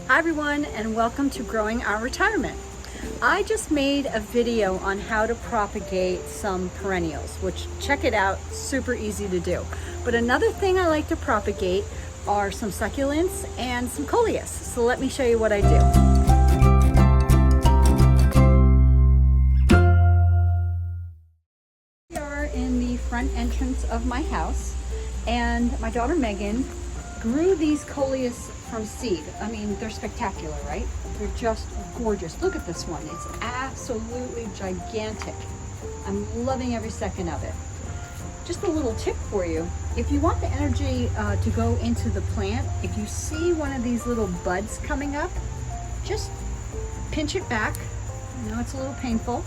Hi everyone, and welcome to Growing Our Retirement. I just made a video on how to propagate some perennials, which, check it out, super easy to do. But another thing I like to propagate are some succulents and some coleus. So let me show you what I do. We are in the front entrance of my house, and my daughter Megan grew these coleus from seed. I mean, they're spectacular, right? They're just gorgeous. Look at this one. It's absolutely gigantic. I'm loving every second of it. Just a little tip for you. If you want the energy to go into the plant, if you see one of these little buds coming up, just pinch it back. I know it's a little painful,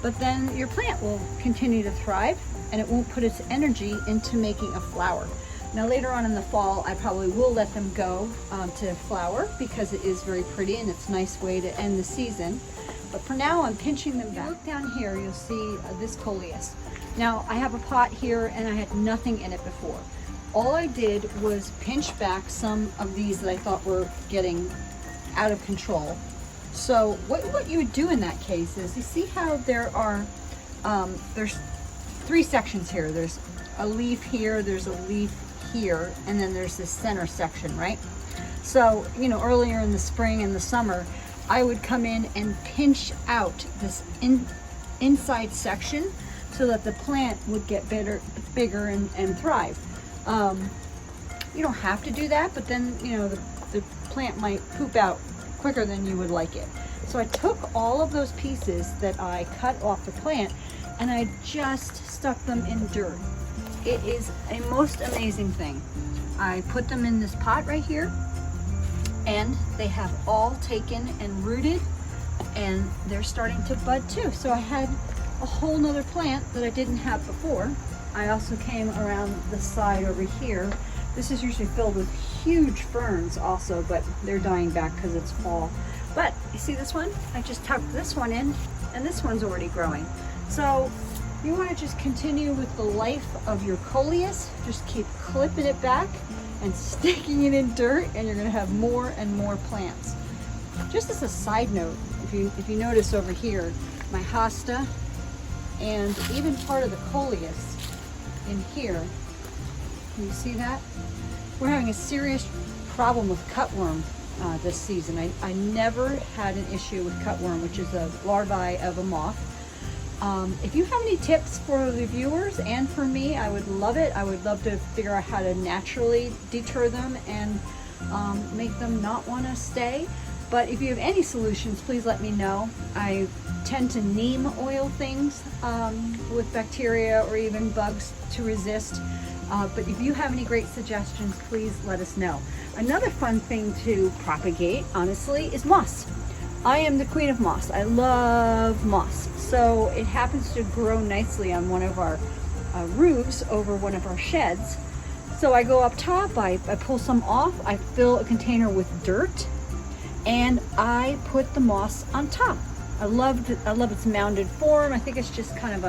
but then your plant will continue to thrive and it won't put its energy into making a flower. Now later on in the fall, I probably will let them go to flower because it is very pretty and it's a nice way to end the season. But for now, I'm pinching them back. Look down here, you'll see this coleus. Now I have a pot here and I had nothing in it before. All I did was pinch back some of these that I thought were getting out of control. So what you would do in that case is, you see how there are, there's three sections here. There's a leaf here, there's a leaf here, and then there's this center section, right? So, you know, earlier in the spring and the summer, I would come in and pinch out this inside section so that the plant would get bigger and thrive. You don't have to do that, but then, you know, the plant might poop out quicker than you would like it. So I took all of those pieces that I cut off the plant and I just stuck them in dirt. It is a most amazing thing. I put them in this pot right here and they have all taken and rooted and they're starting to bud too. So I had a whole nother plant that I didn't have before. I also came around the side over here. This is usually filled with huge ferns also, but they're dying back because it's fall. But you see this one? I just tucked this one in and this one's already growing. So you want to just continue with the life of your coleus. Just keep clipping it back and sticking it in dirt, and you're going to have more and more plants. Just as a side note, if you notice over here, my hosta and even part of the coleus in here, can you see that? We're having a serious problem with cutworm this season. I never had an issue with cutworm, which is a larvae of a moth. If you have any tips for the viewers and for me, I would love it. I would love to figure out how to naturally deter them and make them not want to stay. But if you have any solutions, please let me know. I tend to neem oil things with bacteria or even bugs to resist. But if you have any great suggestions, please let us know. Another fun thing to propagate, honestly, is moss. I am the queen of moss. I love moss. So it happens to grow nicely on one of our roofs over one of our sheds. So I go up top, I pull some off, I fill a container with dirt, and I put the moss on top. I love its mounded form. I think it's just kind of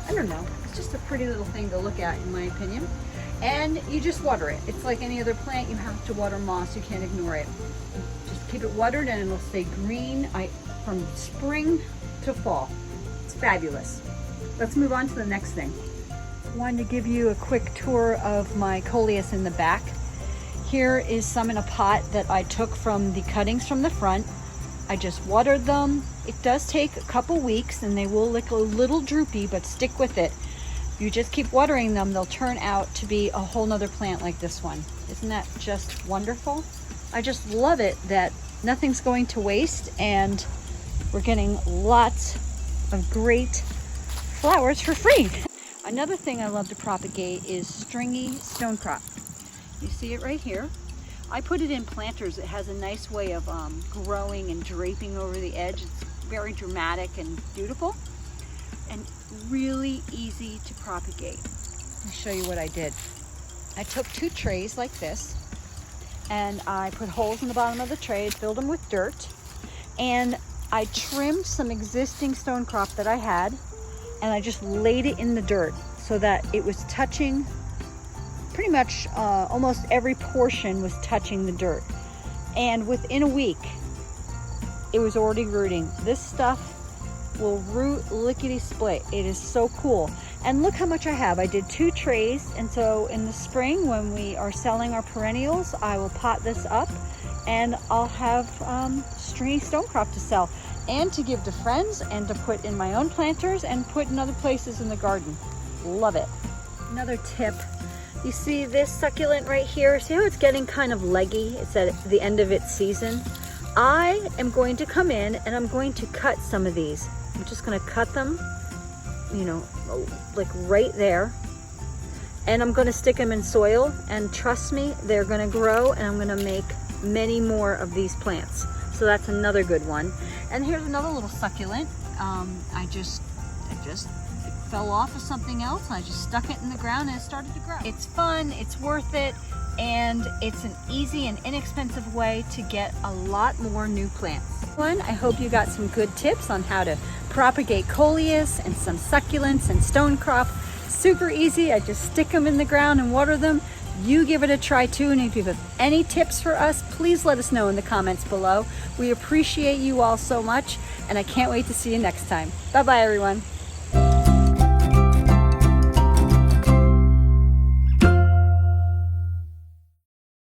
I don't know, it's just a pretty little thing to look at in my opinion. And you just water it. It's like any other plant, you have to water moss, you can't ignore it. Just keep it watered and it'll stay green from spring to fall. It's fabulous. Let's move on to the next thing. I wanted to give you a quick tour of my coleus in the back. Here is some in a pot that I took from the cuttings from the front. I just watered them. It does take a couple weeks and they will look a little droopy, but stick with it. You just keep watering them, they'll turn out to be a whole nother plant like this one. Isn't that just wonderful? I just love it that nothing's going to waste and we're getting lots of great flowers for free. Another thing I love to propagate is Stringy Stonecrop. You see it right here. I put it in planters. It has a nice way of growing and draping over the edge. It's very dramatic and beautiful and really easy to propagate. I'll show you what I did. I took 2 trays like this and I put holes in the bottom of the tray, filled them with dirt, and I trimmed some existing stonecrop that I had and I just laid it in the dirt so that it was touching pretty much almost every portion was touching the dirt. And within a week, it was already rooting. This stuff will root lickety-split. It is so cool. And look how much I have. I did 2 trays, and so in the spring when we are selling our perennials, I will pot this up and I'll have stringy stonecrop to sell and to give to friends and to put in my own planters and put in other places in the garden. Love it. Another tip, you see this succulent right here? See how it's getting kind of leggy? It's at the end of its season. I am going to come in and I'm going to cut some of these. I'm just going to cut them, you know, like right there. And I'm going to stick them in soil, and trust me, they're going to grow, and I'm going to make many more of these plants. So that's another good one. And here's another little succulent. It just fell off of something else, and I just stuck it in the ground and it started to grow. It's fun, it's worth it, and it's an easy and inexpensive way to get a lot more new plants. I hope you got some good tips on how to propagate coleus and some succulents and stonecrop. Super easy. I just stick them in the ground and water them. You give it a try too, and if you have any tips for us, please let us know in the comments below. We appreciate you all so much, and I can't wait to see you next time. Bye bye everyone.